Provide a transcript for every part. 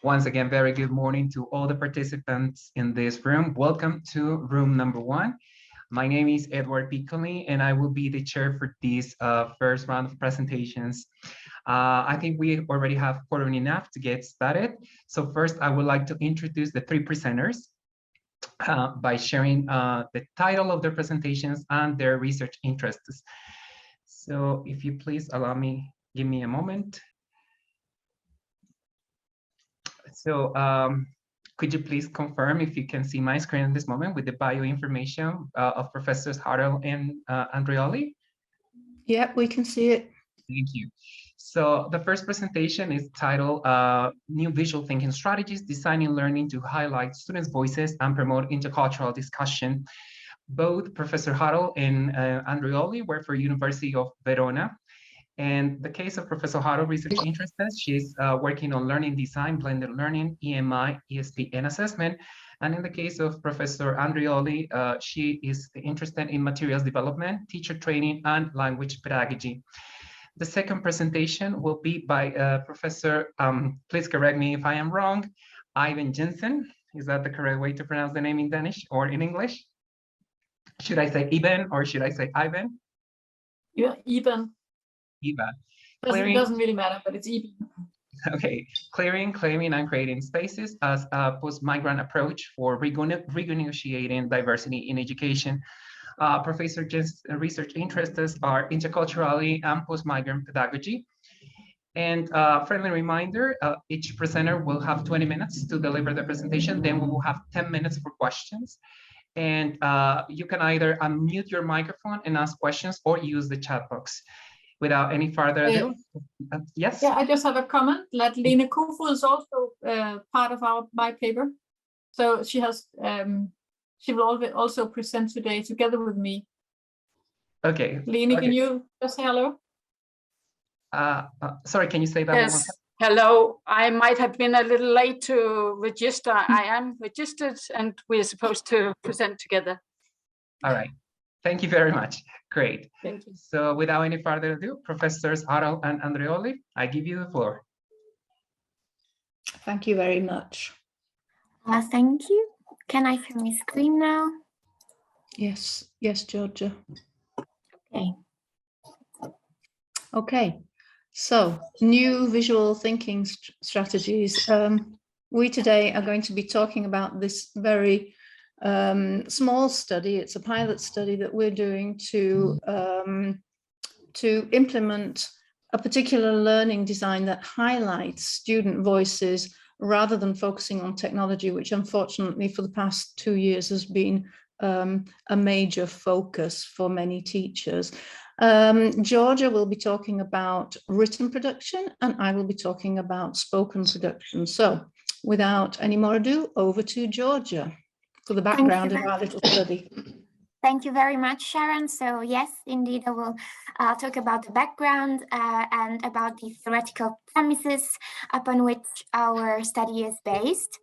Once again, very good morning to all the participants in this room. Welcome to room number 1. My name is Edward Piccoli, and I will be the chair for this first round of presentations. I think we already have quorum enough to get started. So first, I would like to introduce the 3 presenters by sharing the title of their presentations and their research interests. So if you please give me a moment. So could you please confirm if you can see my screen at this moment with the bio information of Professors Hartle and Andreoli? Yep, we can see it. Thank you. So the first presentation is titled New Visual Thinking Strategies, Designing Learning to Highlight Students' Voices and Promote Intercultural Discussion. Both Professor Hartle and Andreoli were for University of Verona. And the case of Professor Hartle research interests, she's working on learning design, blended learning, EMI, ESP, and assessment. And in the case of Professor Andreoli, she is interested in materials development, teacher training, and language pedagogy. The second presentation will be by Professor, please correct me if I am wrong, Ivan Jensen. Is that the correct way to pronounce the name in Danish or in English? Should I say Ivan or should I say Ivan? Yeah, Ivan. Ivan. Doesn't really matter, but it's Ivan. Okay, clearing, claiming, and creating spaces as a post-migrant approach for renegotiating diversity in education. Professor Jen's research interests are interculturality and post-migrant pedagogy. And friendly reminder, each presenter will have 20 minutes to deliver the presentation, then we will have 10 minutes for questions. And you can either unmute your microphone and ask questions or use the chat box. Without any further ado, yes? Yeah, I just have a comment that Lene Kofod is also part of our white paper. So she has, she will also present today together with me. Okay. Lene, okay. Can you just say hello? Sorry, can you say that? Yes, hello. I might have been a little late to register. I am registered and we're supposed to present together. All right. Thank you very much. Great. Thank you. So without any further ado, Professors Hartle and Andreoli, I give you the floor. Thank you very much. Thank you. Can I share my screen now? Yes, Georgia. Okay. Okay, so new visual thinking strategies. We today are going to be talking about this very small study. It's a pilot study that we're doing to implement a particular learning design that highlights student voices rather than focusing on technology, which unfortunately for the past 2 years has been a major focus for many teachers. Georgia will be talking about written production and I will be talking about spoken production. So without any more ado, over to Georgia for the background of our little study. Thank you very much, Sharon. So yes, indeed, I will talk about the background and about the theoretical premises upon which our study is based.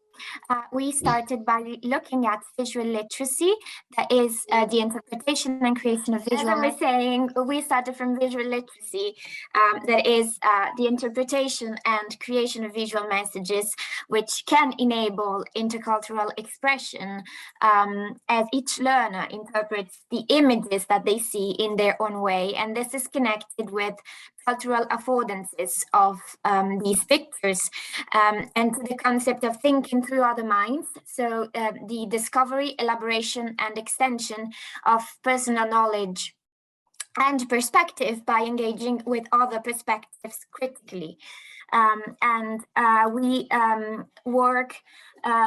We started by looking at visual literacy, that is the interpretation and creation of visual. As I was saying, we started from visual literacy, that is the interpretation and creation of visual messages, which can enable intercultural expression as each learner interprets the images that they see in their own way. And this is connected with cultural affordances of these pictures and to the concept of thinking through other minds. So the discovery, elaboration, and extension of personal knowledge and perspective by engaging with other perspectives critically. We work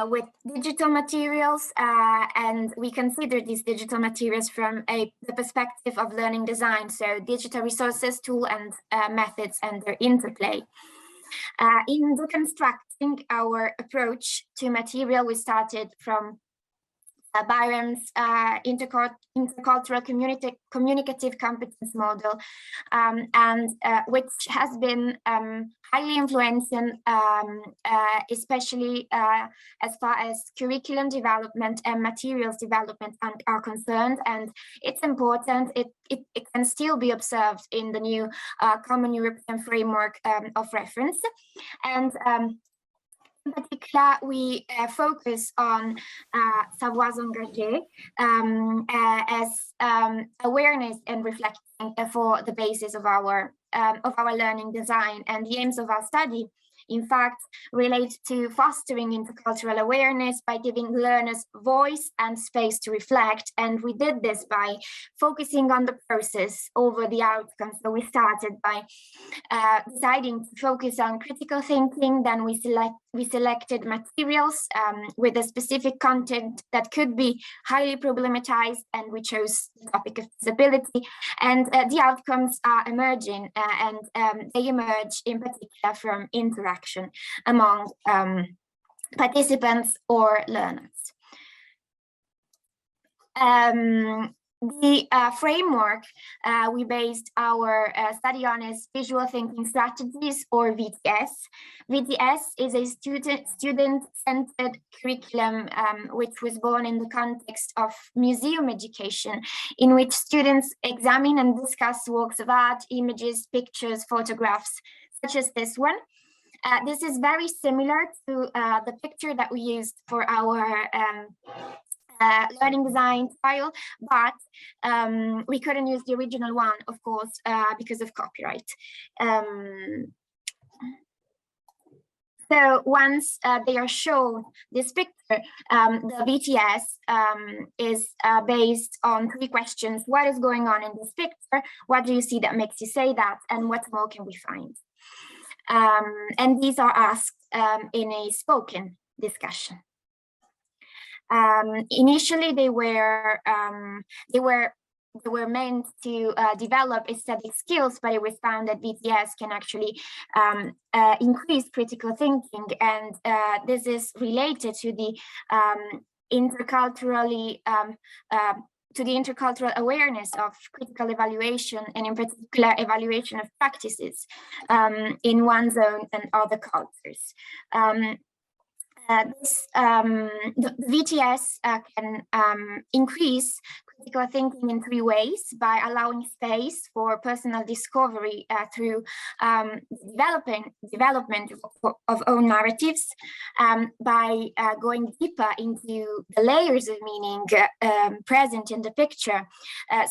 with digital materials and we consider these digital materials from the perspective of learning design, so digital resources, tools and methods and their interplay. In deconstructing our approach to material, we started from Byron's intercultural communicative competence model, which has been highly influential, especially as far as curriculum development and materials development are concerned. And it's important, it can still be observed in the new Common European Framework of Reference. And In particular, we focus on savoirs engagés as awareness and reflection for the basis of our learning design, and the aims of our study, in fact, relate to fostering intercultural awareness by giving learners voice and space to reflect. And we did this by focusing on the process over the outcome. So we started by deciding to focus on critical thinking. Then we selected materials with a specific content that could be highly problematized, and we chose the topic of disability. And the outcomes are emerging, and they emerge in particular from interaction among participants or learners. The framework we based our study on is visual thinking strategies, or VTS. VTS is a student-centered curriculum which was born in the context of museum education, in which students examine and discuss works of art, images, pictures, photographs, such as this one. This is very similar to the picture that we used for our learning design trial, but we couldn't use the original one, of course, because of copyright. So once they are shown this picture, the VTS is based on 3 questions. What is going on in this picture? What do you see that makes you say that? And what more can we find? And these are asked in a spoken discussion. Initially, they were meant to develop aesthetic skills, but it was found that VTS can actually increase critical thinking, and this is related to the intercultural awareness of critical evaluation, and in particular evaluation of practices in one's own and other cultures. The VTS can increase critical thinking in 3 ways: by allowing space for personal discovery through development of own narratives, by going deeper into the layers of meaning present in the picture,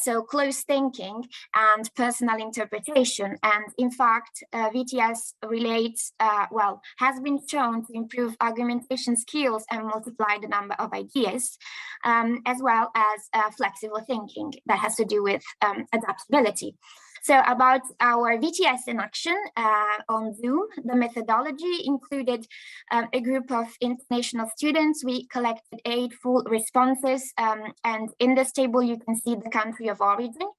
so close thinking and personal interpretation. And in fact, VTS relates, has been shown to improve argumentation skills and multiply the number of ideas, as well as flexible thinking that has to do with adaptability. So about our VTS in action on Zoom, the methodology included a group of international students. We collected 8 full responses, and in this table you can see the country of origin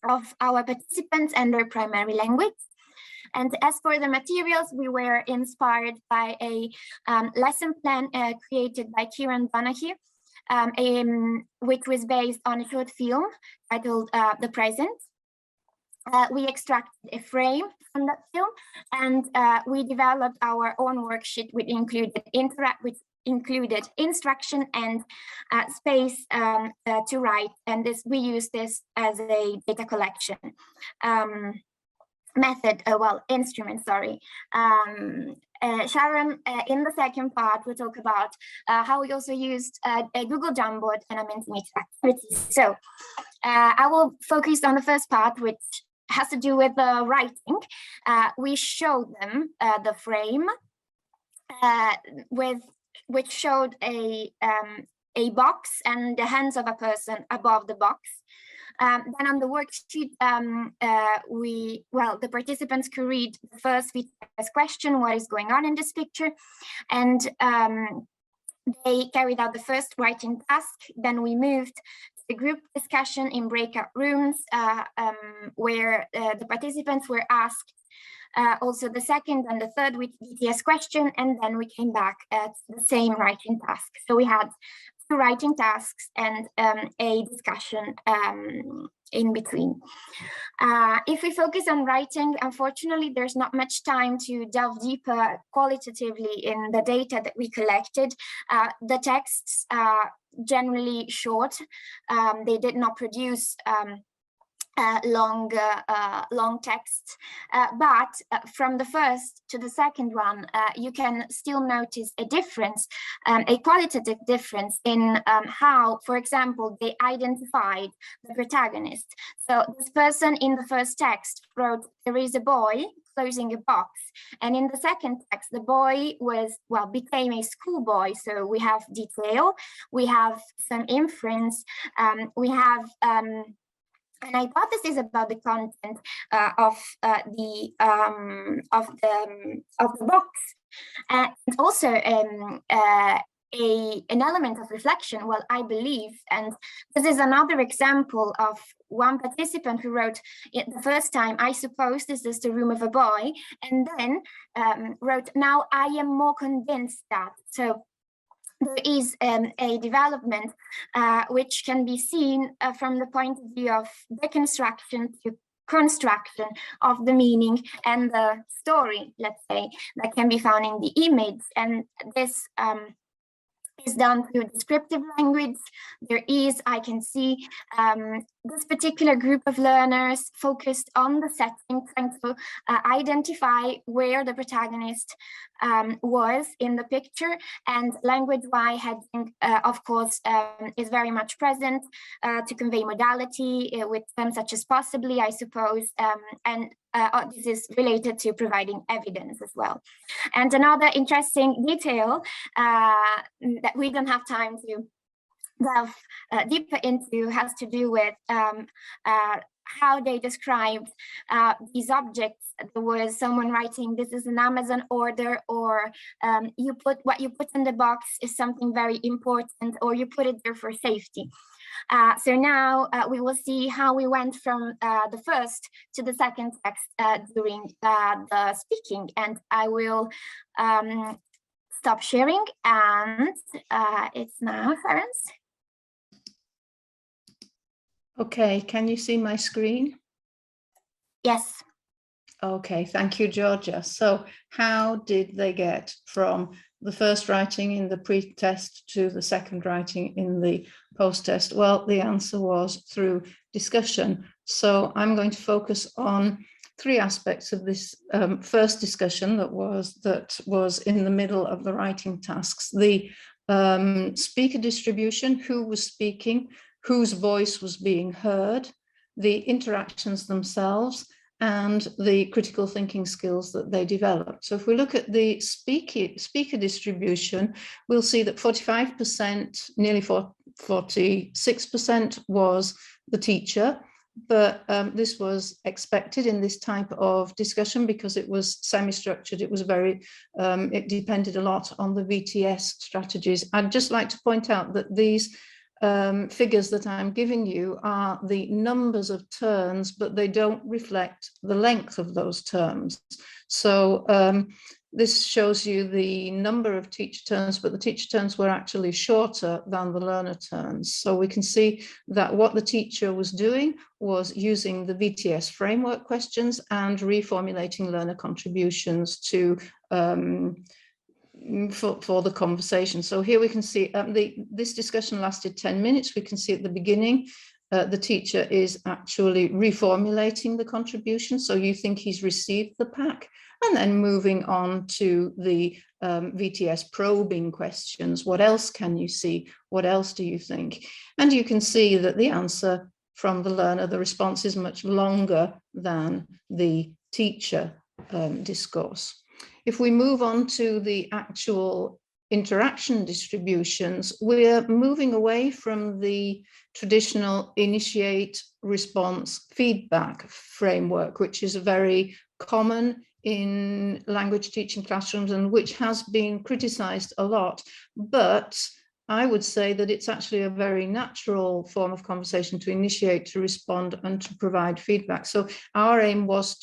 of our participants and their primary language. And as for the materials, we were inspired by a lesson plan created by Kieran Donaghy, which was based on a short film titled The Present. We extracted a frame from that film, and we developed our own worksheet, which included instruction and space to write, and we use this as a data collection instrument, sorry. Sharon, in the second part, will talk about how we also used a Google Jamboard and a Mentimeter activity. So I will focus on the first part, which has to do with the writing. We showed them the frame which showed a box and the hands of a person above the box. Then on the worksheet, the participants could read the first VTS question, what is going on in this picture, and they carried out the first writing task. Then we moved to the group discussion in breakout rooms, where the participants were asked also the second and the third VTS question, and then we came back at the same writing task. So we had 2 writing tasks and a discussion in between. If we focus on writing, unfortunately, there's not much time to delve deeper qualitatively in the data that we collected. The texts are generally short. They did not produce long texts, but from the first to the second one, you can still notice a difference, a qualitative difference in how, for example, they identified the protagonist. So this person in the first text wrote, "There is a boy closing a box," and in the second text, the boy became a schoolboy. So we have detail, we have some inference, we have an hypothesis about the content of the box, and also an element of reflection. Well, I believe, and this is another example of one participant who wrote it the first time, "I suppose this is the room of a boy," and then wrote, "Now I am more convinced that." So there is a development which can be seen from the point of view of deconstruction to construction of the meaning and the story, let's say, that can be found in the image. And this is done through descriptive language. There is, I can see, this particular group of learners focused on the setting, trying to identify where the protagonist was in the picture, and language Y heading, of course, is very much present to convey modality with terms such as possibly, I suppose, and this is related to providing evidence as well. And another interesting detail that we don't have time to delve deeper into has to do with how they described these objects. There was someone writing, "This is an Amazon order," or what you put in the box is something very important, or you put it there for safety. So now we will see how we went from the first to the second text during the speaking, and I will stop sharing, and it's now Sharon's. Okay, can you see my screen? Yes. Okay, thank you, Georgia. So how did they get from the first writing in the pre-test to the second writing in the post-test? Well, the answer was through discussion. So I'm going to focus on three aspects of this first discussion that was in the middle of the writing tasks. The speaker distribution, who was speaking, whose voice was being heard, the interactions themselves, and the critical thinking skills that they developed. So if we look at the speaker distribution, we'll see that 45%, nearly 46% was the teacher, but this was expected in this type of discussion because it was semi-structured. It was it depended a lot on the VTS strategies. I'd just like to point out that these figures that I'm giving you are the numbers of turns, but they don't reflect the length of those terms. So this shows you the number of teacher turns, but the teacher turns were actually shorter than the learner turns. So we can see that what the teacher was doing was using the VTS framework questions and reformulating learner contributions to for the conversation. So here we can see this discussion lasted 10 minutes. We can see at the beginning the teacher is actually reformulating the contribution. So you think he's received the pack, and then moving on to the VTS probing questions. What else can you see? What else do you think? And you can see that the answer from the learner, the response is much longer than the teacher discourse. If we move on to the actual interaction distributions, we're moving away from the traditional initiate, response, feedback framework, which is very common in language teaching classrooms and which has been criticized a lot. But I would say that it's actually a very natural form of conversation to initiate, to respond, and to provide feedback. So our aim was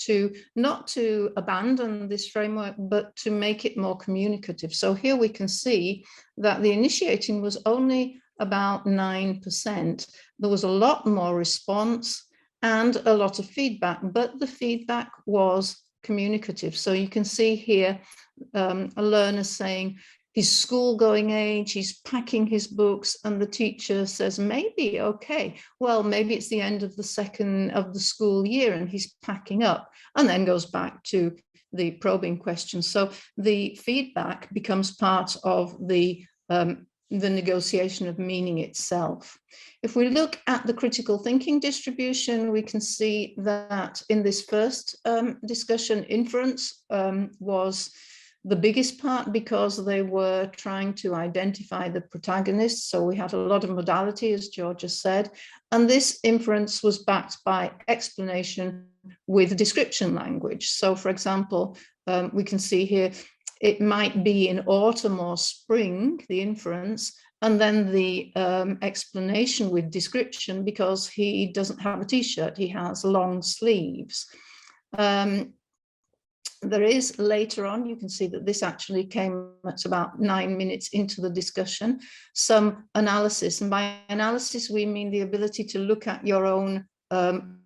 not to abandon this framework, but to make it more communicative. So here we can see that the initiating was only about 9%. There was a lot more response and a lot of feedback, but the feedback was communicative. So you can see here a learner saying, his school-going age, he's packing his books, and the teacher says, maybe, okay, well, maybe it's the end of the second of the school year and he's packing up, and then goes back to the probing question. So the feedback becomes part of the negotiation of meaning itself. If we look at the critical thinking distribution, we can see that in this first discussion, inference was the biggest part, because they were trying to identify the protagonists. So we had a lot of modality, as Georgia said, and this inference was backed by explanation with description language. So for example, we can see here, it might be in autumn or spring, the inference, and then the explanation with description, because he doesn't have a t-shirt, he has long sleeves. There is later on, you can see that this actually came at about 9 minutes into the discussion, some analysis. And by analysis, we mean the ability to look at your own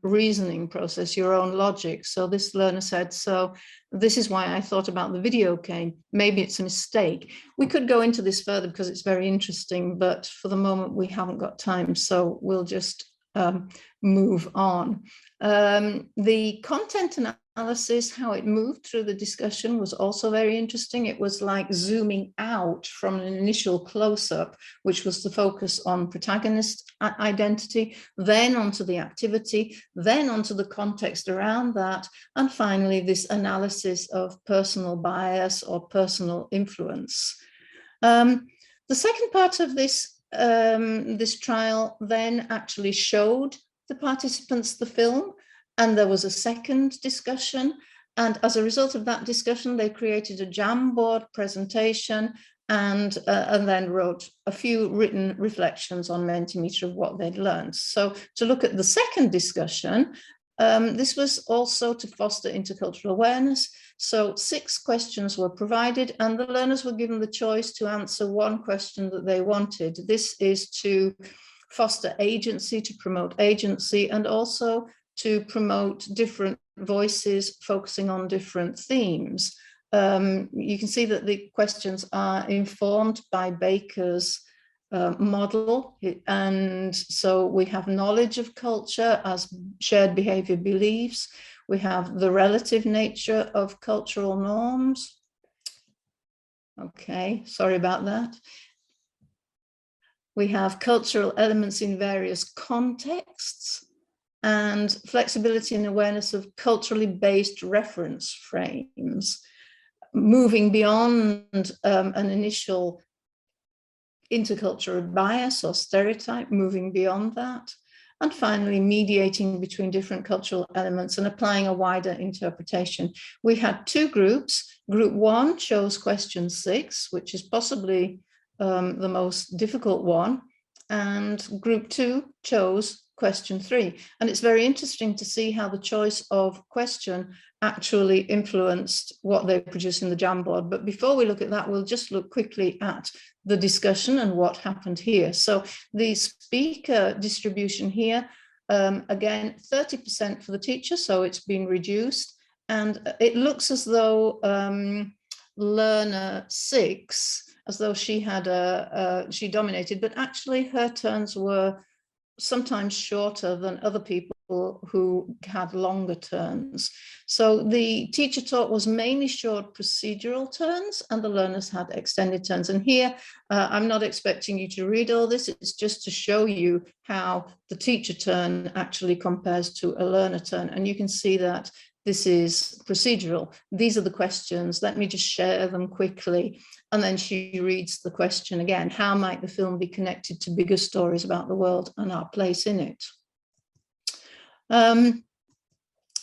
reasoning process, your own logic. So this learner said, so this is why I thought about the video game. Maybe it's a mistake. We could go into this further because it's very interesting, but for the moment we haven't got time. So we'll just move on. The content analysis, how it moved through the discussion, was also very interesting. It was like zooming out from an initial close-up, which was the focus on protagonist identity, then onto the activity, then onto the context around that, and finally this analysis of personal bias or personal influence. The second part of this this trial then actually showed the participants the film, and there was a second discussion, and as a result of that discussion they created a Jamboard presentation and then wrote a few written reflections on Mentimeter of what they'd learned. So to look at the second discussion, this was also to foster intercultural awareness. So 6 questions were provided, and the learners were given the choice to answer one question that they wanted. This is to foster agency, to promote agency, and also to promote different voices focusing on different themes. You can see that the questions are informed by Baker's model, and so we have knowledge of culture as shared behavior beliefs. We have the relative nature of cultural norms. Okay, sorry about that. We have cultural elements in various contexts, and flexibility and awareness of culturally based reference frames, moving beyond an initial intercultural bias or stereotype, moving beyond that. And finally, mediating between different cultural elements and applying a wider interpretation. We had 2 groups. Group 1 chose question 6, which is possibly the most difficult one. And group 2 chose question 3. And it's very interesting to see how the choice of question actually influenced what they produce in the Jamboard. But before we look at that, we'll just look quickly at the discussion and what happened here. So the speaker distribution here, again, 30% for the teacher, so it's been reduced. And it looks as though learner 6, as though she had she dominated, but actually her turns were sometimes shorter than other people who had longer turns. So the teacher talk was mainly short procedural turns, and the learners had extended turns. And here, I'm not expecting you to read all this, it's just to show you how the teacher turn actually compares to a learner turn. And you can see that this is procedural. These are the questions. Let me just share them quickly. And then she reads the question again. How might the film be connected to bigger stories about the world and our place in it? The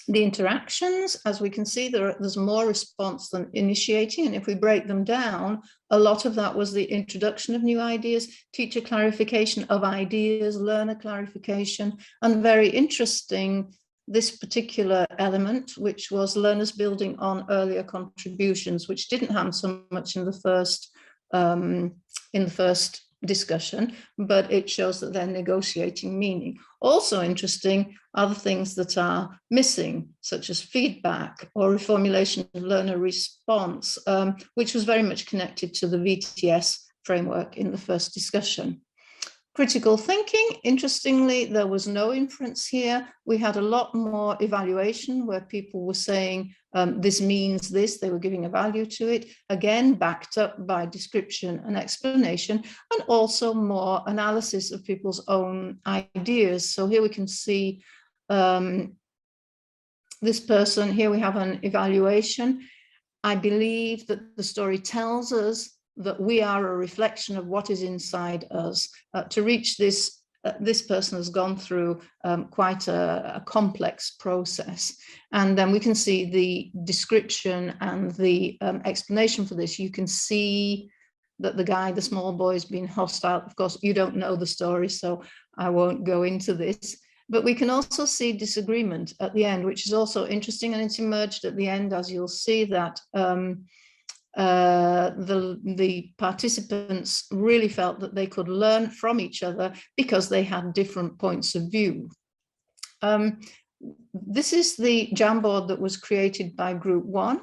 interactions, as we can see, there's more response than initiating. And if we break them down, a lot of that was the introduction of new ideas, teacher clarification of ideas, learner clarification, and very interesting, this particular element, which was learners building on earlier contributions, which didn't happen so much in the first discussion, but it shows that they're negotiating meaning. Also interesting are the things that are missing, such as feedback or reformulation of learner response, which was very much connected to the VTS framework in the first discussion. Critical thinking, interestingly, there was no inference here. We had a lot more evaluation where people were saying, this means this, they were giving a value to it, again, backed up by description and explanation, and also more analysis of people's own ideas. So here we can see this person, here we have an evaluation. I believe that the story tells us that we are a reflection of what is inside us. To reach this, this person has gone through quite a complex process. And then we can see the description and the explanation for this. You can see that the guy, the small boy, has been hostile. Of course, you don't know the story, so I won't go into this. But we can also see disagreement at the end, which is also interesting, and it's emerged at the end, as you'll see, that the participants really felt that they could learn from each other because they had different points of view. This is the Jamboard that was created by Group 1,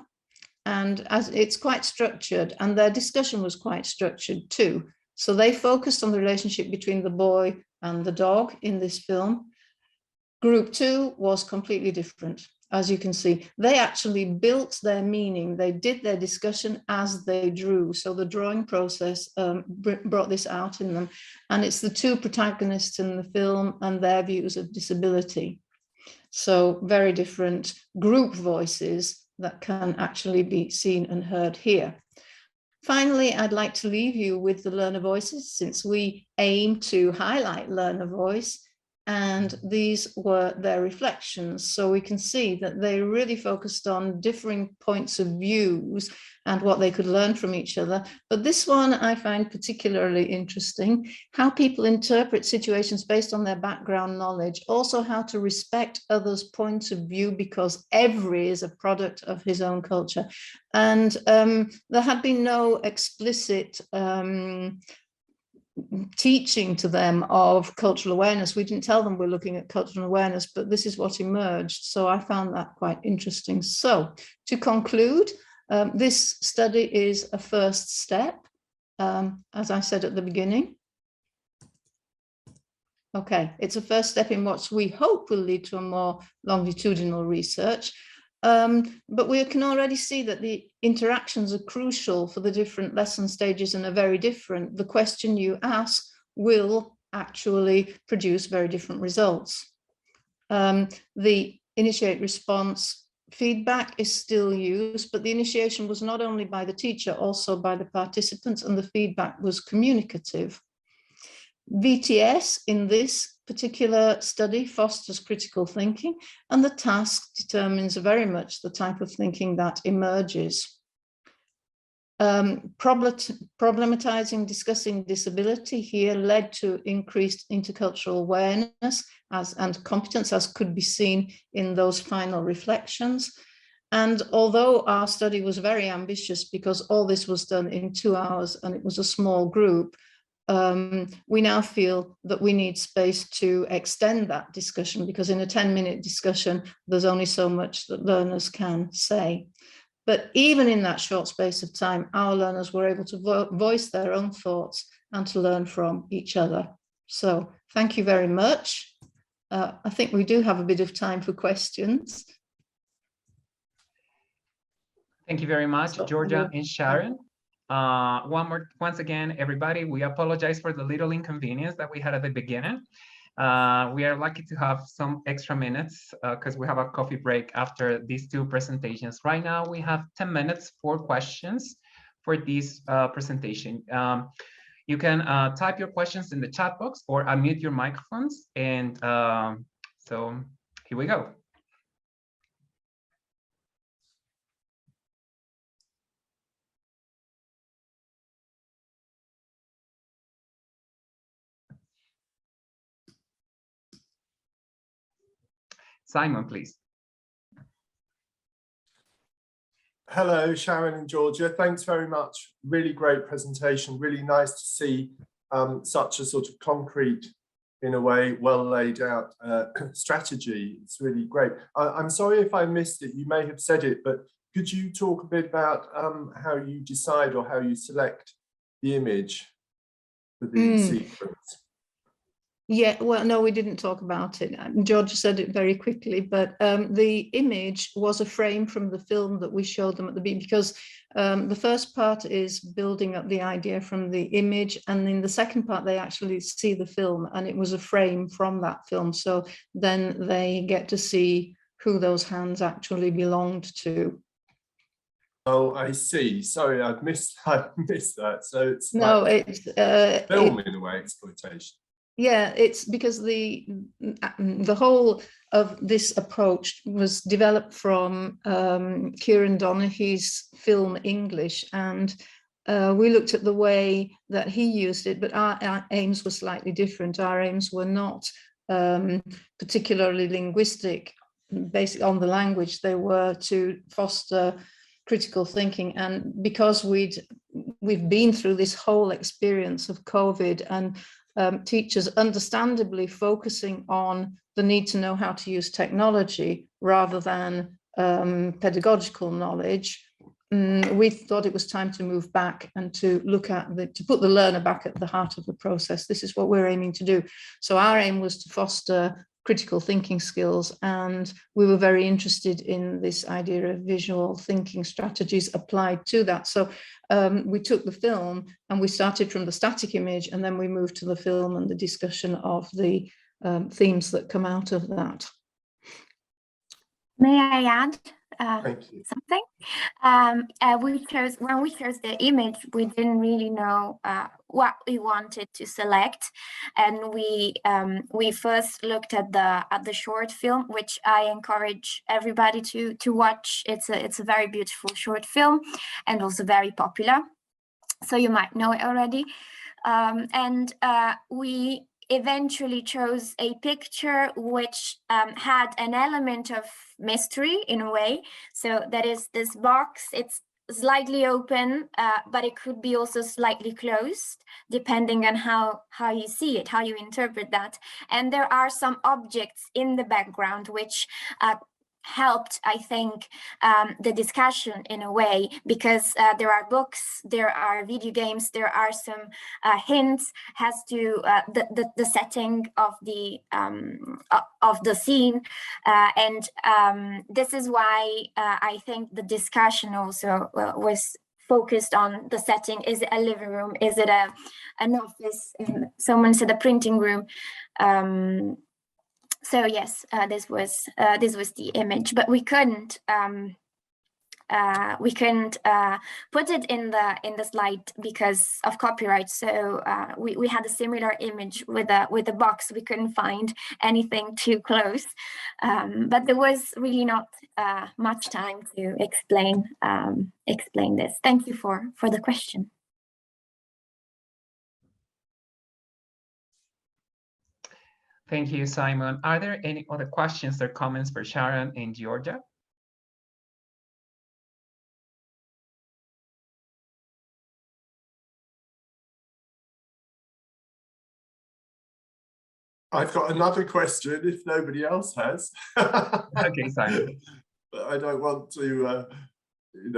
and as it's quite structured, and their discussion was quite structured too. So they focused on the relationship between the boy and the dog in this film. Group 2 was completely different. As you can see, they actually built their meaning. They did their discussion as they drew. So the drawing process brought this out in them. And it's the two protagonists in the film and their views of disability. So very different group voices that can actually be seen and heard here. Finally, I'd like to leave you with the learner voices, since we aim to highlight learner voice. And these were their reflections. So we can see that they really focused on differing points of views and what they could learn from each other. But this one I find particularly interesting, how people interpret situations based on their background knowledge, also how to respect others' points of view, because every is a product of his own culture. And there had been no explicit teaching to them of cultural awareness. We didn't tell them we're looking at cultural awareness, but this is what emerged. So I found that quite interesting. So to conclude, this study is a first step, as I said at the beginning. Okay, it's a first step in what we hope will lead to a more longitudinal research. But we can already see that the interactions are crucial for the different lesson stages and are very different. The question you ask will actually produce very different results. The initiate response feedback is still used, but the initiation was not only by the teacher, also by the participants, and the feedback was communicative. VTS in this particular study fosters critical thinking, and the task determines very much the type of thinking that emerges. Problematizing, discussing disability here led to increased intercultural awareness and competence, as could be seen in those final reflections. And although our study was very ambitious, because all this was done in 2 hours and it was a small group, we now feel that we need space to extend that discussion, because in a 10-minute discussion, there's only so much that learners can say. But even in that short space of time, our learners were able to voice their own thoughts and to learn from each other. So thank you very much. I think we do have a bit of time for questions. Thank you very much, Georgia and Sharon. Once again, everybody, we apologize for the little inconvenience that we had at the beginning. We are lucky to have some extra minutes because we have a coffee break after these two presentations. Right now, we have 10 minutes for questions for this presentation. You can type your questions in the chat box or unmute your microphones. And so here we go. Simon, please. Hello, Sharon and Georgia. Thanks very much. Really great presentation. Really nice to see such a sort of concrete, in a way, well laid out strategy. It's really great. I'm sorry if I missed it, you may have said it, but could you talk a bit about how you decide or how you select the image for the sequence? Yeah, well, no, we didn't talk about it. George said it very quickly, but the image was a frame from the film that we showed them at the beginning, because the first part is building up the idea from the image, and in the second part they actually see the film, and it was a frame from that film. So then they get to see who those hands actually belonged to. Oh, I see. Sorry, I've missed that. So it's no, like it's film in a way, exploitation. Yeah, it's because the whole of this approach was developed from Kieran Donaghy's film English, and we looked at the way that he used it, but our aims were slightly different. Our aims were not particularly linguistic, based on the language. They were to foster critical thinking, and because we've been through this whole experience of COVID, and teachers understandably focusing on the need to know how to use technology rather than pedagogical knowledge, we thought it was time to move back and to look at to put the learner back at the heart of the process. This is what we're aiming to do. So our aim was to foster critical thinking skills, and we were very interested in this idea of visual thinking strategies applied to that. So we took the film and we started from the static image, and then we moved to the film and the discussion of the themes that come out of that. May I add something? When we chose the image, we didn't really know what we wanted to select, and we first looked at the short film, which I encourage everybody to watch. It's a very beautiful short film, and also very popular, so you might know it already. And we eventually chose a picture which had an element of mystery in a way. So that is this box. It's slightly open, but it could be also slightly closed, depending on how you see it, how you interpret that. And there are some objects in the background which helped, I think, the discussion in a way, because there are books, there are video games, there are some hints as to the setting of the scene, and this is why I think the discussion also was focused on the setting. Is it a living room? Is it an office? Someone said a printing room. So yes, this was the image, but we couldn't put it in the slide because of copyright. So we had a similar image with a box. We couldn't find anything too close, but there was really not much time to explain this. Thank you for the question. Thank you, Simon. Are there any other questions or comments for Sharon and Georgia? I've got another question if nobody else has. Okay, Simon. But I don't want to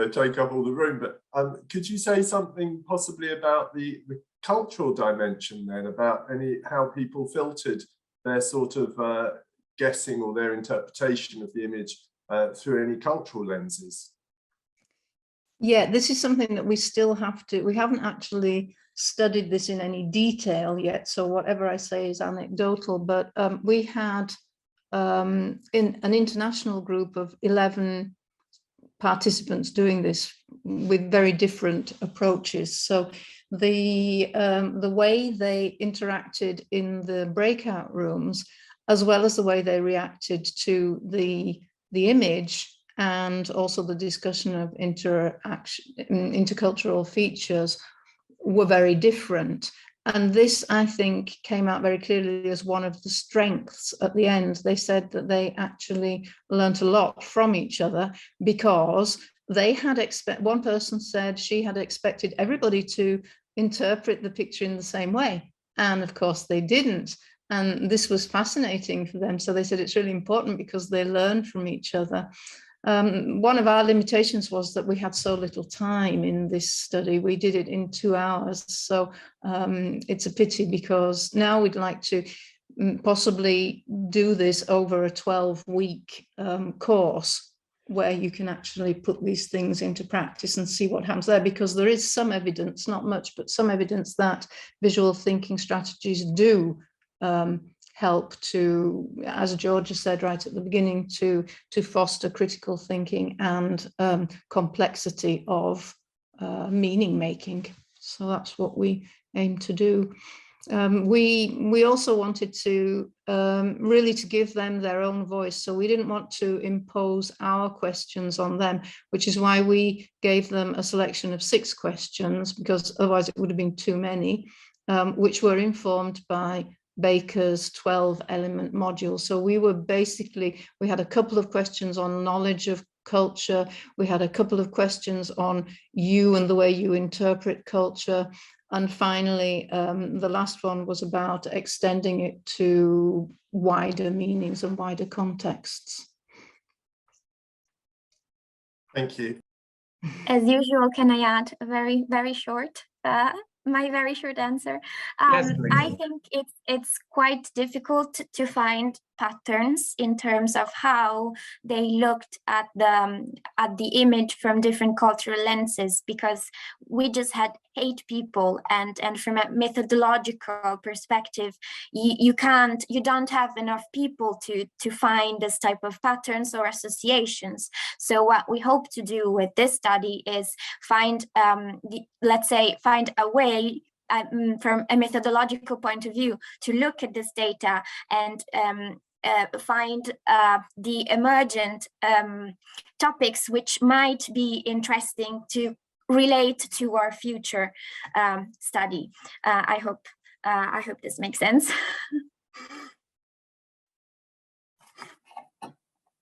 take up all the room, but could you say something possibly about the cultural dimension then, about how people filtered their sort of guessing or their interpretation of the image through any cultural lenses? Yeah, this is something that we still have to, we haven't actually studied this in any detail yet, so whatever I say is anecdotal, but we had in an international group of 11 participants doing this with very different approaches. So the way they interacted in the breakout rooms, as well as the way they reacted to the image, and also the discussion of intercultural features, were very different. And this, I think, came out very clearly as one of the strengths at the end. They said that they actually learned a lot from each other, because they had one person said she had expected everybody to interpret the picture in the same way. And of course they didn't. And this was fascinating for them. So they said it's really important because they learn from each other. One of our limitations was that we had so little time in this study. We did it in 2 hours. So it's a pity, because now we'd like to possibly do this over a 12-week course where you can actually put these things into practice and see what happens there, because there is some evidence, not much, but some evidence that visual thinking strategies do help to, as Georgia said right at the beginning, to foster critical thinking and complexity of meaning making. So that's what we aim to do. We also wanted to really to give them their own voice. So we didn't want to impose our questions on them, which is why we gave them a selection of 6 questions, because otherwise it would have been too many, which were informed by Baker's 12-element module. So we had a couple of questions on knowledge of culture. We had a couple of questions on you and the way you interpret culture. And finally, the last one was about extending it to wider meanings and wider contexts. Thank you. As usual, can I add a very, very short my very short answer? Yes, I think it's quite difficult to find patterns in terms of how they looked at the image from different cultural lenses, because we just had 8 people, and from a methodological perspective, you don't have enough people to find this type of patterns or associations. So what we hope to do with this study is find a way from a methodological point of view to look at this data and find the emergent topics which might be interesting to relate to our future study. I hope this makes sense.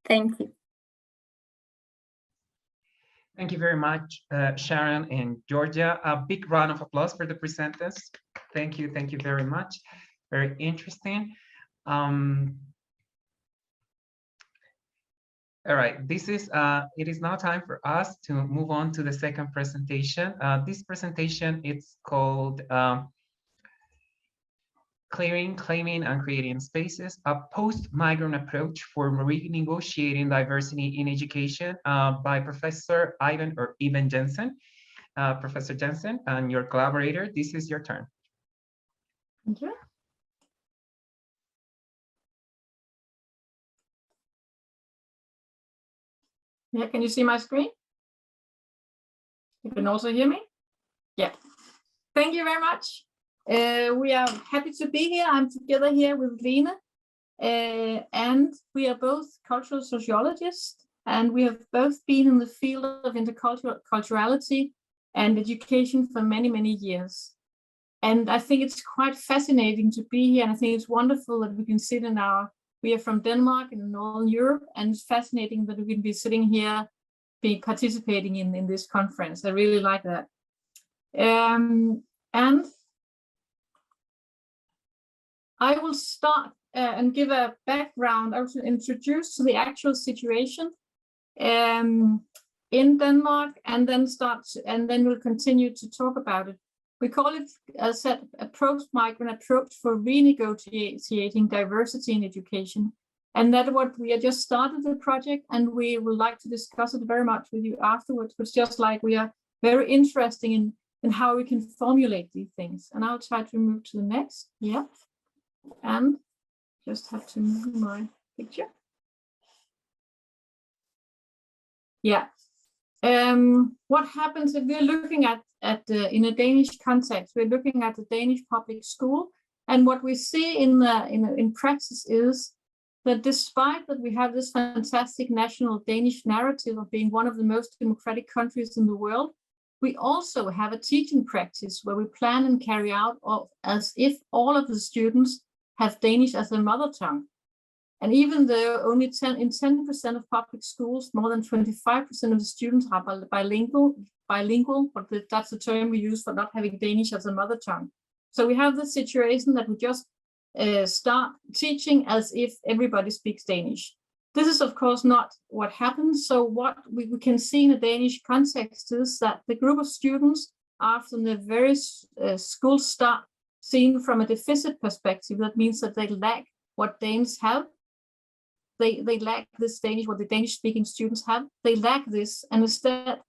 Thank you. Thank you very much, Sharon and Georgia. A big round of applause for the presenters. Thank you very much. Very interesting. All right, it is now time for us to move on to the second presentation. This presentation, it's called Clearing, Claiming, and Creating Spaces, a Post-Migrant Approach for Renegotiating Diversity in Education by Professor Ivan Jensen. Professor Jensen, and your collaborator, this is your turn. Thank you. Yeah, can you see my screen? You can also hear me? Yeah. Thank you very much. We are happy to be here. I'm together here with Lene, and we are both cultural sociologists, and we have both been in the field of interculturality and education for many, many years. And I think it's quite fascinating to be here, and I think it's wonderful that we can sit we are from Denmark in Northern Europe, and it's fascinating that we can be sitting here, participating in this conference. I really like that. And I will start and give a background. I will introduce to the actual situation in Denmark, and then we'll continue to talk about it. We call it, as said, a post-migrant approach for renegotiating diversity in education. And that's what we have just started the project, and we would like to discuss it very much with you afterwards. But just like we are very interested in how we can formulate these things. And I'll try to move to the next. Yeah. And just have to move my picture. Yeah. What happens if we're looking at in a Danish context? We're looking at the Danish public school, and what we see in practice is that despite that we have this fantastic national Danish narrative of being one of the most democratic countries in the world, we also have a teaching practice where we plan and carry out as if all of the students have Danish as their mother tongue. And even though only in 10% of public schools, more than 25% of the students are bilingual, bilingual, but that's the term we use for not having Danish as a mother tongue. So we have the situation that we just start teaching as if everybody speaks Danish. This is, of course, not what happens. So what we can see in a Danish context is that the group of students are from the very school start seen from a deficit perspective. That means that they lack what Danes have. They lack this Danish, what the Danish-speaking students have. They lack this, and instead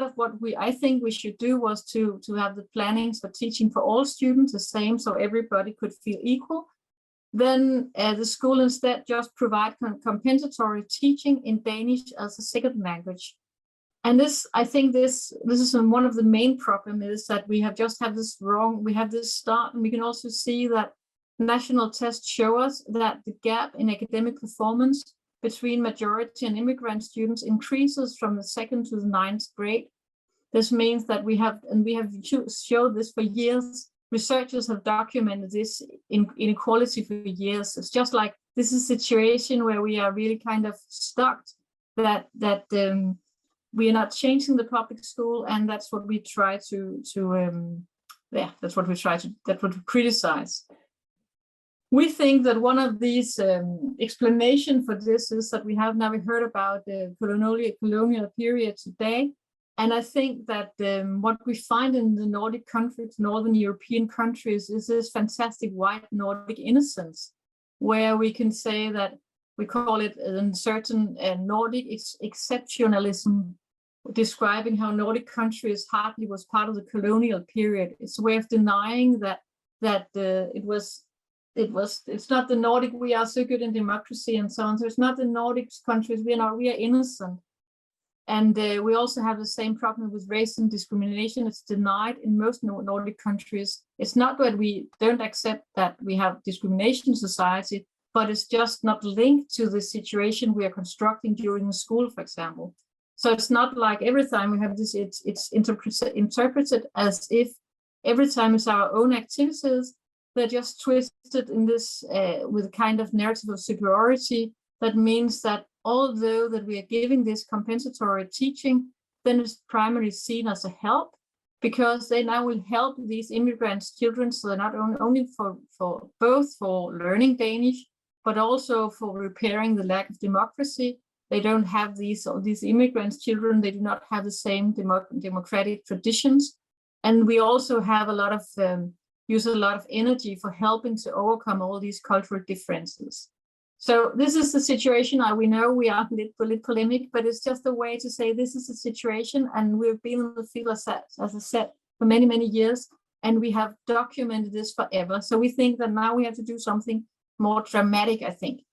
of what I think we should do was to have the plannings for teaching for all students the same, so everybody could feel equal. Then the school instead just provide compensatory teaching in Danish as a second language. And this, I think this is one of the main problems, is that we have just had this wrong. We have this start, and we can also see that national tests show us that the gap in academic performance between majority and immigrant students increases from the 2nd to the 9th grade. This means that we have showed this for years. Researchers have documented this inequality for years. It's just like this is a situation where we are really kind of stuck, that we are not changing the public school, and that's what we try that's what we criticize. We think that one of these explanation for this is that we have never heard about the colonial period today. And I think that what we find in the Nordic countries, Northern European countries, is this fantastic white Nordic innocence, where we can say that we call it a certain Nordic exceptionalism, describing how Nordic countries hardly was part of the colonial period. It's a way of denying that it's not the Nordic, we are so good in democracy and so on. So it's not the Nordic countries, we are innocent. And we also have the same problem with race and discrimination. It's denied in most Nordic countries. It's not that we don't accept that we have discrimination in society, but it's just not linked to the situation we are constructing during the school, for example. So it's not like every time we have this, it's interpreted as if every time it's our own activities, they're just twisted in this with a kind of narrative of superiority. That means that although that we are giving this compensatory teaching, then it's primarily seen as a help, because they now will help these immigrant children. So they're not only for learning Danish, but also for repairing the lack of democracy. They don't have these immigrant children, they do not have the same democratic traditions. And we also have use a lot of energy for helping to overcome all these cultural differences. So this is the situation. We know we are a little polemic, but it's just a way to say this is a situation, and we've been in the field, as I said, for many, many years, and we have documented this forever. So we think that now we have to do something more dramatic, I think.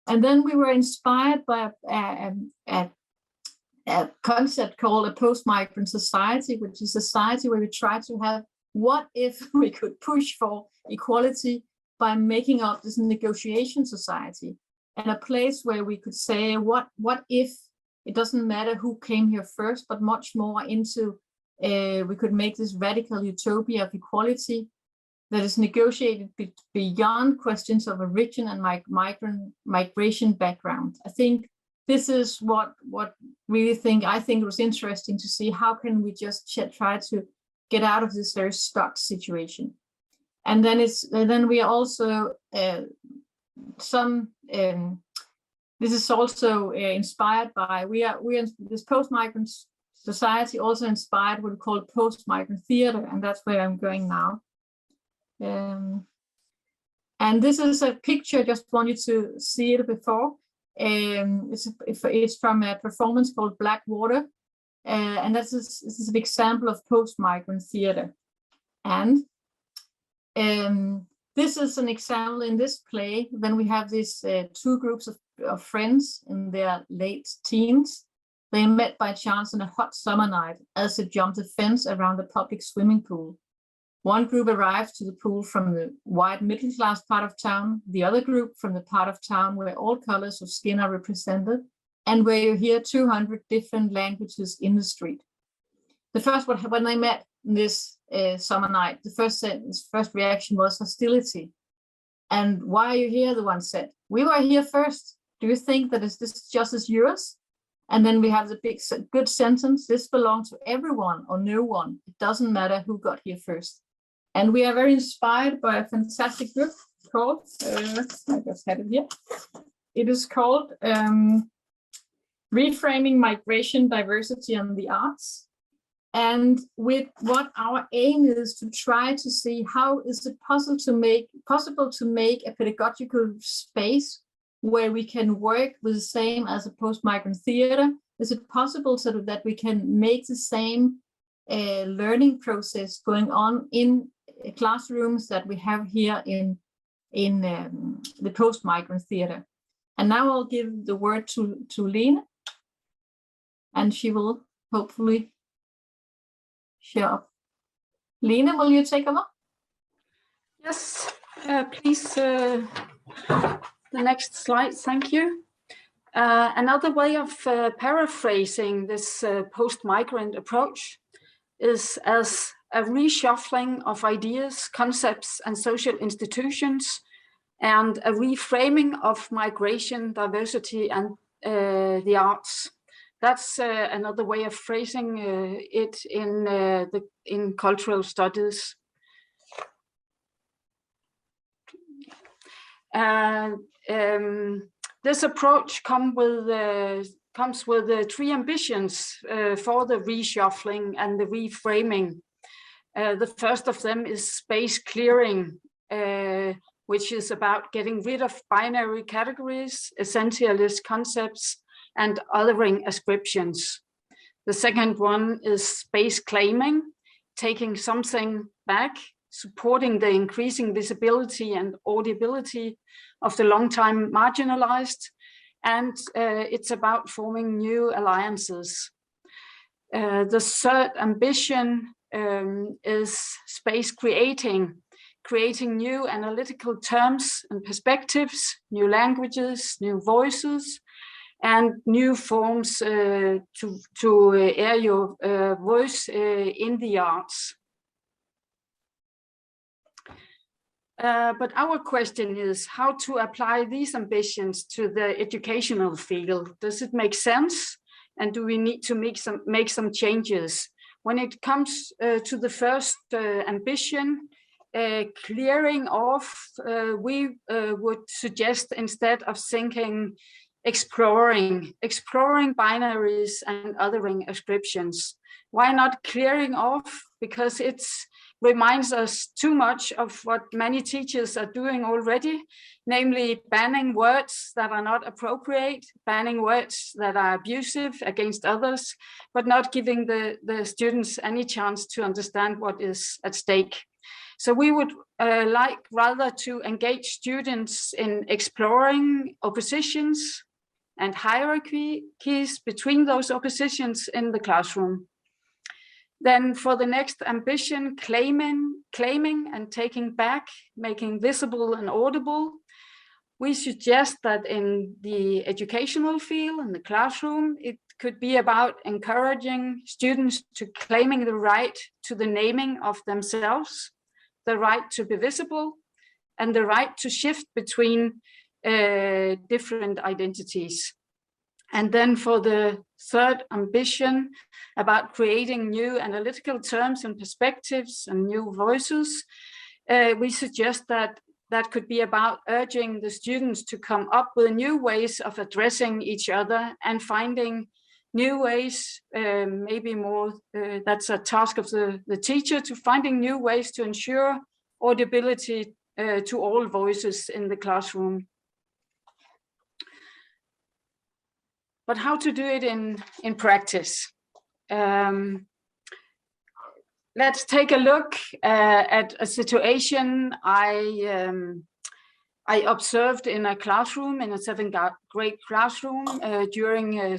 And then we were inspired by a concept called a Post-Migrant Society, which is a society where we try to have, what if we could push for equality by making up this negotiation society, and a place where we could say, what if it doesn't matter who came here first, but much more into, we could make this radical utopia of equality that is negotiated beyond questions of origin and migration background. I think this is what I think it was interesting to see, how can we just try to get out of this very stuck situation. And then we are also this is also inspired by, this Post-Migrant Society also inspired what we call post-migrant theater, and that's where I'm going now. And this is a picture, just want you to see it before. It's from a performance called Black Water, and this is an example of post-migrant theater. And this is an example in this play. Then we have these two groups of friends in their late teens. They met by chance on a hot summer night as they jumped a fence around a public swimming pool. One group arrived to the pool from the white middle-class part of town, the other group from the part of town where all colors of skin are represented, and where you hear 200 different languages in the street. The first, when they met this summer night, the first reaction was hostility. And why are you here? The one said, we were here first. Do you think that is this just as yours? And then we have the big good sentence, this belongs to everyone or no one. It doesn't matter who got here first. And we are very inspired by a fantastic book called, I just had it here. It is called Reframing Migration, Diversity and the Arts. And with what our aim is to try to see how is it possible to make a pedagogical space where we can work with the same as a post-migrant theater. Is it possible so that we can make the same learning process going on in classrooms that we have here in the post-migrant theater? And now I'll give the word to Lene, and she will hopefully share up. Lene, will you take over? Yes, please, the next slide, thank you. Another way of paraphrasing this post-migrant approach is as a reshuffling of ideas, concepts, and social institutions, and a reframing of migration, diversity, and the arts. That's another way of phrasing it in cultural studies. This approach comes with three ambitions for the reshuffling and the reframing. The first of them is space clearing, which is about getting rid of binary categories, essentialist concepts, and othering ascriptions. The second one is space claiming, taking something back, supporting the increasing visibility and audibility of the long time marginalized, and it's about forming new alliances. The third ambition is space creating new analytical terms and perspectives, new languages, new voices, and new forms to air your voice in the arts. But our question is how to apply these ambitions to the educational field. Does it make sense? And do we need to make some changes? When it comes to the first ambition, clearing off, we would suggest, instead of thinking exploring binaries and othering ascriptions. Why not clearing off? Because it reminds us too much of what many teachers are doing already, namely banning words that are not appropriate, banning words that are abusive against others, but not giving the students any chance to understand what is at stake. So we would like rather to engage students in exploring oppositions and hierarchies between those oppositions in the classroom. Then for the next ambition, claiming and taking back, making visible and audible, we suggest that in the educational field, in the classroom, it could be about encouraging students to claiming the right to the naming of themselves, the right to be visible, and the right to shift between different identities. And then for the third ambition, about creating new analytical terms and perspectives and new voices, we suggest that that could be about urging the students to come up with new ways of addressing each other and finding new ways, maybe more, that's a task of the teacher, to finding new ways to ensure audibility to all voices in the classroom. But how to do it in practice? Let's take a look at a situation I observed in a classroom, in a 7th grade classroom, during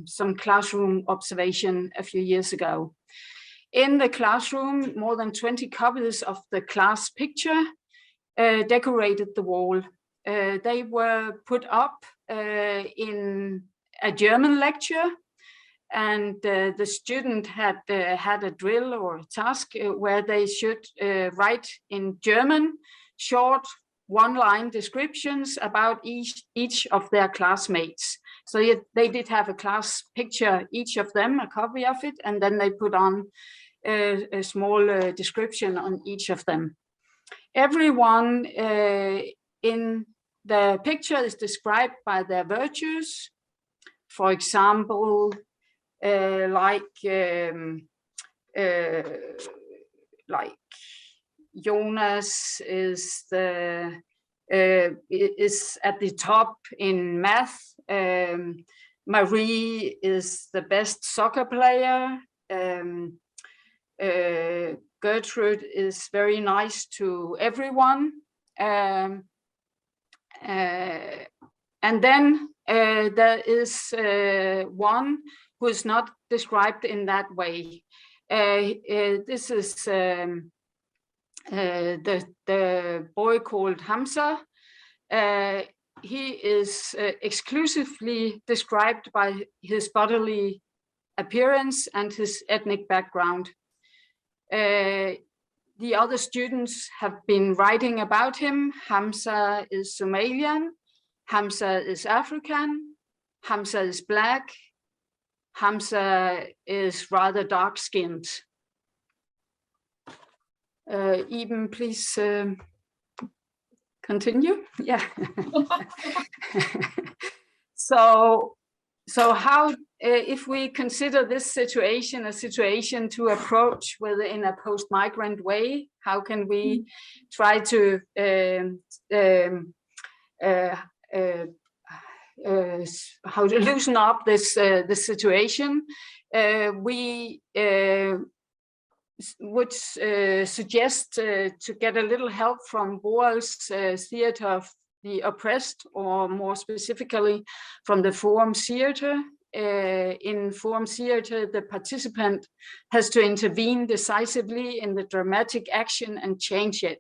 some classroom observation a few years ago. In the classroom, more than 20 copies of the class picture decorated the wall. They were put up in a German lecture, and the student had a drill or a task where they should write in German short one-line descriptions about each of their classmates. So they did have a class picture, each of them, a copy of it, and then they put on a small description on each of them. Everyone in the picture is described by their virtues. For example, like Jonas is at the top in math. Marie is the best soccer player. Gertrude is very nice to everyone. And then there is one who is not described in that way. This is the boy called Hamza. He is exclusively described by his bodily appearance and his ethnic background. The other students have been writing about him. Hamza is Somalian, Hamza is African, Hamza is Black, Hamza is rather dark-skinned. Eben, please continue. Yeah. So how, if we consider this situation a situation to approach in a post-migrant way, how can we try to how to loosen up this situation? We would suggest to get a little help from Boal's Theatre of the Oppressed, or more specifically from the Forum Theatre. In Forum Theatre, the participant has to intervene decisively in the dramatic action and change it.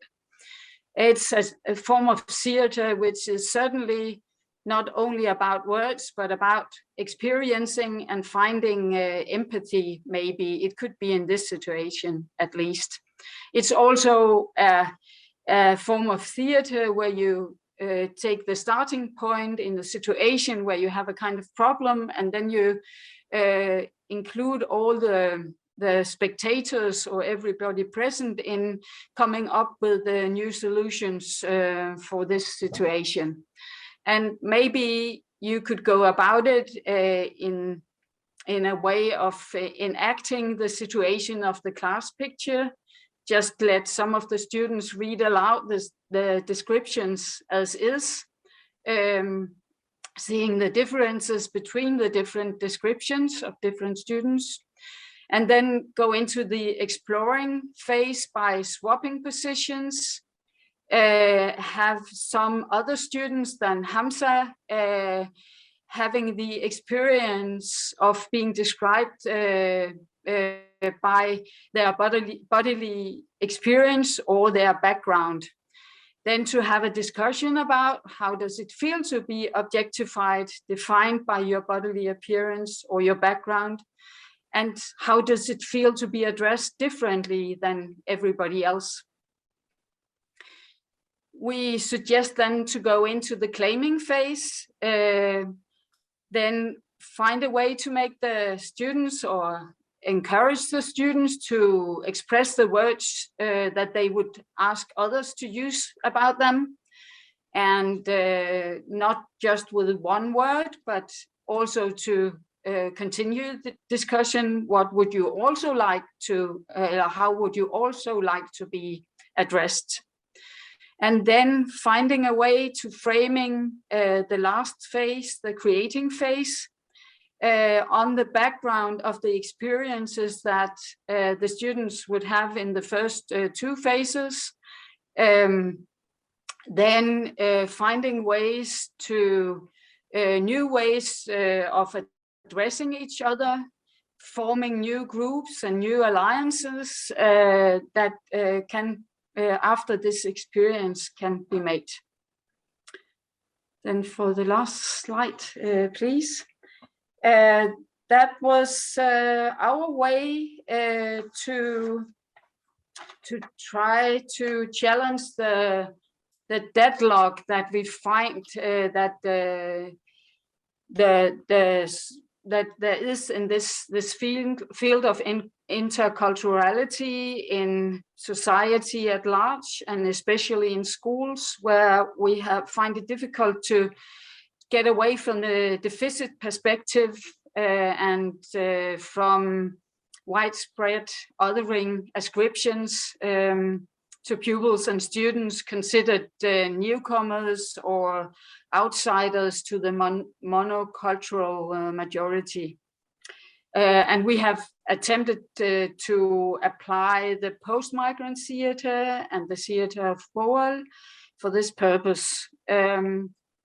It's a form of theatre which is certainly not only about words, but about experiencing and finding empathy, maybe. It could be in this situation, at least. It's also a form of theatre where you take the starting point in the situation where you have a kind of problem, and then you include all the spectators or everybody present in coming up with the new solutions for this situation. And maybe you could go about it in a way of enacting the situation of the class picture. Just let some of the students read aloud the descriptions as is, seeing the differences between the different descriptions of different students, and then go into the exploring phase by swapping positions. Have some other students than Hamza having the experience of being described by their bodily experience or their background. Then to have a discussion about how does it feel to be objectified, defined by your bodily appearance or your background, and how does it feel to be addressed differently than everybody else. We suggest then to go into the claiming phase, then find a way to make the students or encourage the students to express the words that they would ask others to use about them, and not just with one word, but also to continue the discussion. What would you also like to, how would you also like to be addressed? And then finding a way to framing the last phase, the creating phase, on the background of the experiences that the students would have in the first two phases. Then finding ways to, new ways of addressing each other, forming new groups and new alliances that can, after this experience, can be made. Then for the last slide, please. That was our way to try to challenge the deadlock that we find that that there is in this field of interculturality in society at large, and especially in schools, where we find it difficult to get away from the deficit perspective and from widespread othering ascriptions to pupils and students considered newcomers or outsiders to the monocultural majority. And we have attempted to apply the post-migrant theater and the theater of Boal for this purpose.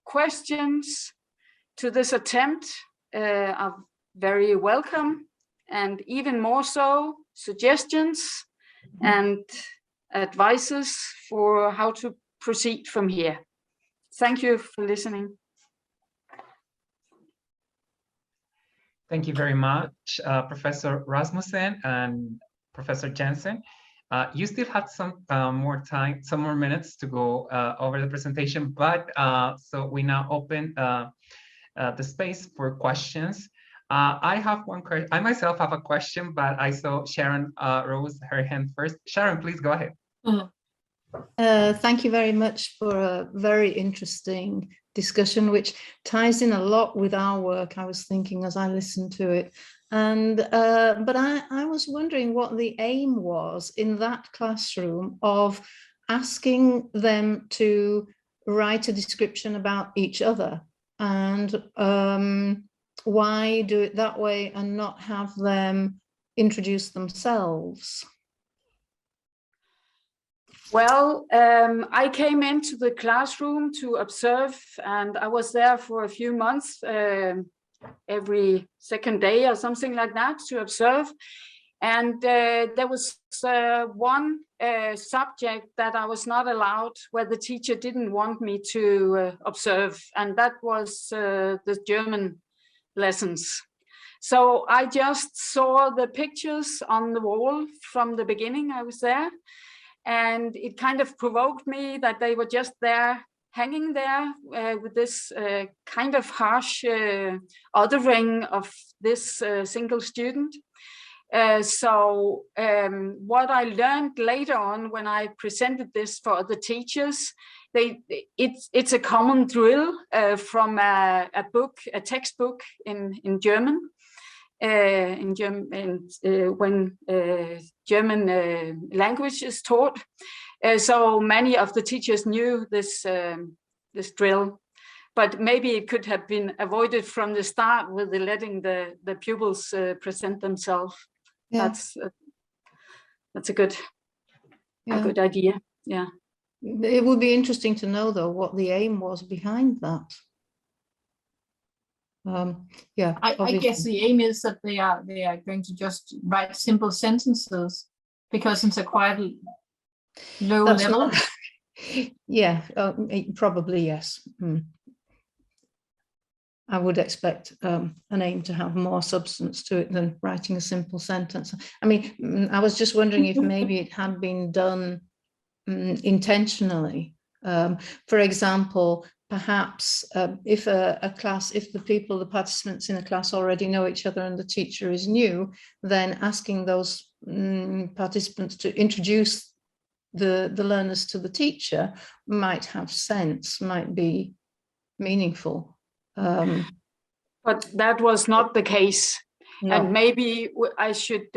Questions to this attempt are very welcome, and even more so, suggestions and advices for how to proceed from here. Thank you for listening. Thank you very much, Professor Rasmussen and Professor Jensen. You still have some more time, some more minutes to go over the presentation, but so we now open the space for questions. I have one question. I myself have a question, but I saw Sharon rose her hand first. Sharon, please go ahead. Thank you very much for a very interesting discussion, which ties in a lot with our work, I was thinking as I listened to it. And but I was wondering what the aim was in that classroom of asking them to write a description about each other, and why do it that way and not have them introduce themselves? Well, I came into the classroom to observe, and I was there for a few months, every second day or something like that, to observe. And there was one subject that I was not allowed, where the teacher didn't want me to observe, and that was the German lessons. So I just saw the pictures on the wall from the beginning I was there. And it kind of provoked me that they were just there, hanging there with this kind of harsh othering of this single student. So what I learned later on when I presented this for the teachers, it's a common drill from a textbook in German. When German language is taught, so many of the teachers knew this drill, but maybe it could have been avoided from the start with letting the pupils present themselves. Yeah. That's a good idea. Yeah. It would be interesting to know, though, what the aim was behind that. Yeah, I guess the aim is that they are going to just write simple sentences, because it's a quite low level. Yeah, probably yes. I would expect an aim to have more substance to it than writing a simple sentence. I mean, I was just wondering if maybe it had been done intentionally. For example, perhaps if the participants in a class already know each other and the teacher is new, then asking those participants to introduce the learners to the teacher might have sense, might be meaningful. But that was not the case. No. And maybe I should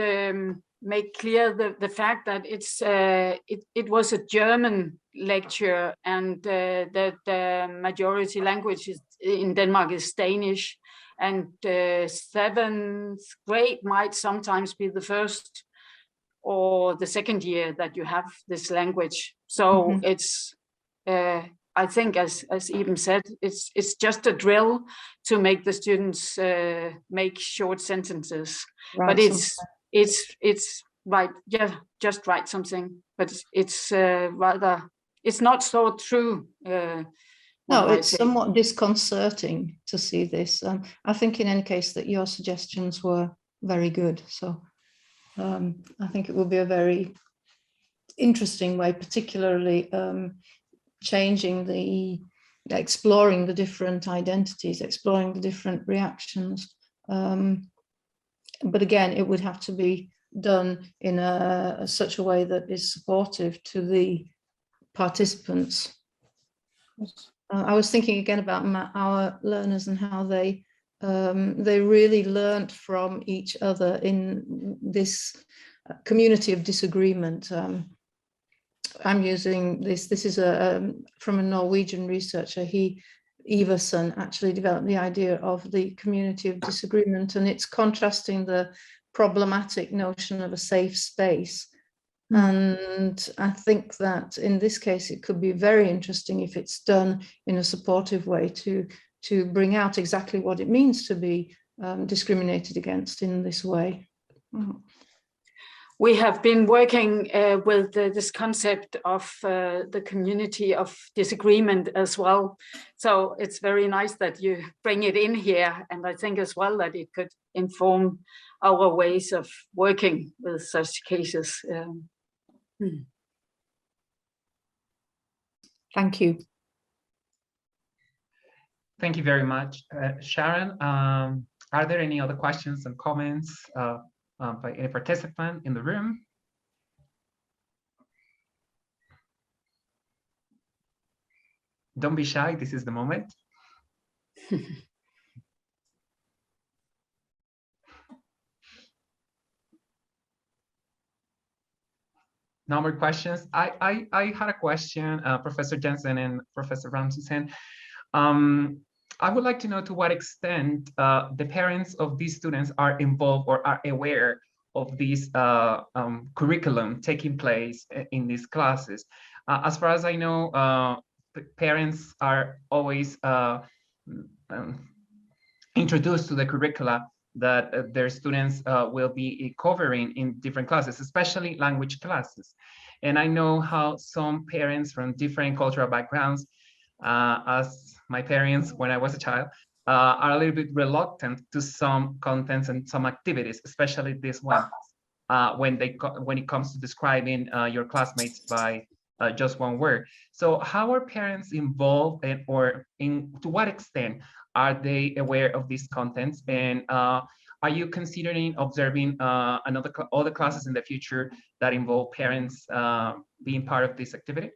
make clear the fact that it was a German lecture, and that the majority language in Denmark is Danish, and 7th grade might sometimes be the first or the second year that you have this language. So it's I think, as Eben said, it's just a drill to make the students make short sentences. Right, but it's right, yeah, just write something. But it's rather, it's not so true. No, it's somewhat disconcerting to see this. I think in any case that your suggestions were very good. So I think it will be a very interesting way, particularly changing exploring the different identities, exploring the different reactions. But again, it would have to be done in such a way that is supportive to the participants. I was thinking again about our learners and how they really learned from each other in this community of disagreement. I'm using this is from a Norwegian researcher. Iversen actually developed the idea of the community of disagreement, and it's contrasting the problematic notion of a safe space. And I think that in this case, it could be very interesting if it's done in a supportive way to bring out exactly what it means to be discriminated against in this way. We have been working with this concept of the community of disagreement as well. So it's very nice that you bring it in here. And I think as well that it could inform our ways of working with such cases. Thank you. Thank you very much, Sharon. Are there any other questions and comments by any participant in the room? Don't be shy, this is the moment. No more questions. I had a question, Professor Jensen and Professor Ramsey. I would like to know to what extent the parents of these students are involved or are aware of this curriculum taking place in these classes. As far as I know, parents are always introduced to the curricula that their students will be covering in different classes, especially language classes. And I know how some parents from different cultural backgrounds, as my parents when I was a child, are a little bit reluctant to some contents and some activities, especially this one, when it comes to describing your classmates by just one word. So how are parents involved, or to what extent are they aware of these contents? And are you considering observing other classes in the future that involve parents being part of this activity?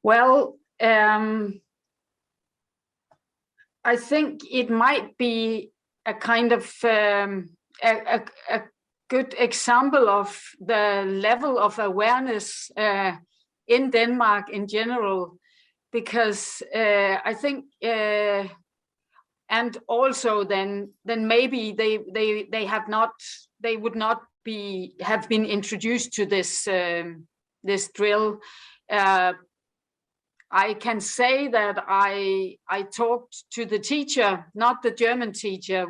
Well, I think it might be a kind of a good example of the level of awareness in Denmark in general, because I think, and also then maybe they would not have been introduced to this this drill. I can say that I talked to the teacher, not the German teacher,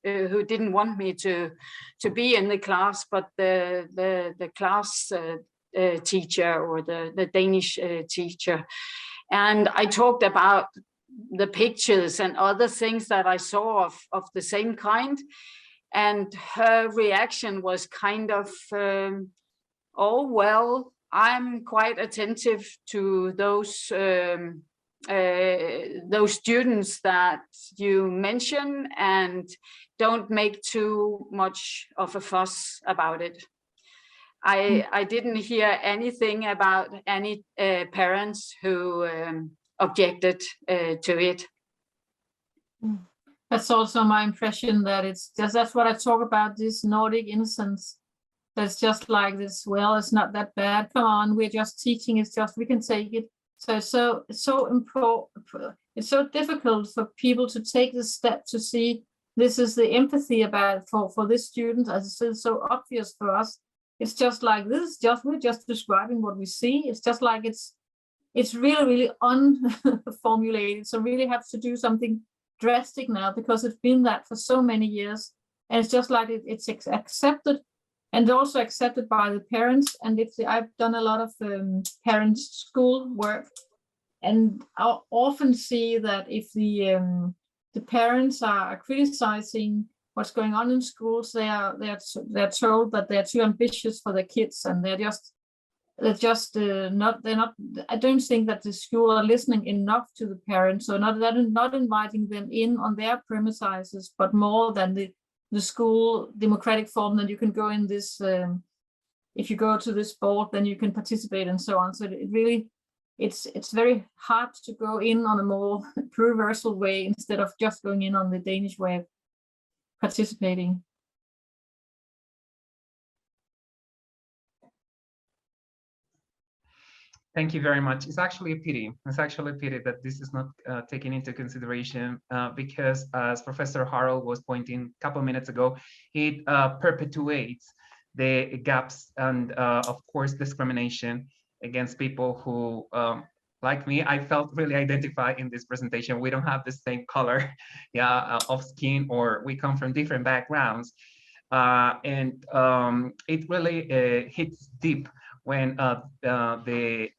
who didn't want me to be in the class, but the class teacher, or the Danish teacher. And I talked about the pictures and other things that I saw of the same kind. And her reaction was kind of, oh, well, I'm quite attentive to those students that you mention, and don't make too much of a fuss about it. I didn't hear anything about any parents who objected to it. That's also my impression, that it's just, that's what I talk about, this Nordic innocence. That's just like this, well, it's not that bad, come on, we're just teaching, it's just, we can take it. So it's so important, it's so difficult for people to take the step to see this is the empathy about for this student, as it's so obvious for us. It's just like this, we're just describing what we see. It's just like it's really, really unformulated. So really have to do something drastic now, because it's been that for so many years. And it's just like it's accepted, and also accepted by the parents. And I've done a lot of parents' school work, and I often see that if the parents are criticizing what's going on in schools, they're told that they're too ambitious for their kids, and they're just they're just not. I don't think that the school are listening enough to the parents, so not inviting them in on their premises, but more than the school democratic form that you can go in this. If you go to this board, then you can participate and so on. So it really, it's very hard to go in on a more pluriversal way instead of just going in on the Danish way of participating. Thank you very much. It's actually a pity. It's actually a pity that this is not taken into consideration because, as Professor Harold was pointing a couple of minutes ago, it perpetuates the gaps and, of course, discrimination against people who, like me, I felt really identified in this presentation. We don't have the same color of skin, or we come from different backgrounds. And it really hits deep when the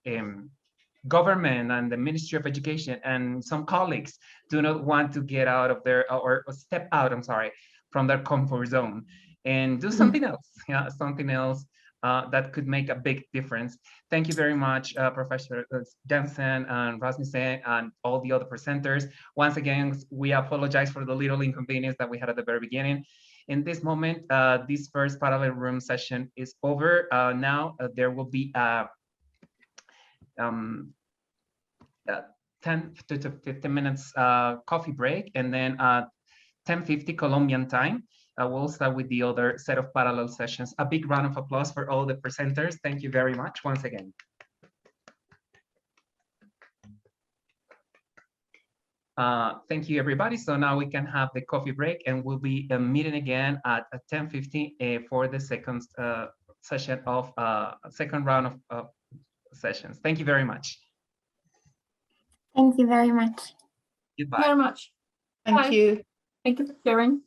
government and the Ministry of Education and some colleagues do not want to get out of their, or step out, I'm sorry, from their comfort zone and do something else, something else that could make a big difference. Thank you very much, Professor Jensen and Rasmussen and all the other presenters. Once again, we apologize for the little inconvenience that we had at the very beginning. In this moment, this first parallel room session is over. Now there will be a 10 to 15 minutes coffee break, and then 10:50 Colombian time. We'll start with the other set of parallel sessions. A big round of applause for all the presenters. Thank you very much once again. Thank you, everybody. So now we can have the coffee break, and we'll be meeting again at 10:50 for the second session of second round of sessions. Thank you very much. Thank you very much. Goodbye. Very much. Thank Bye. you. Thank you for sharing.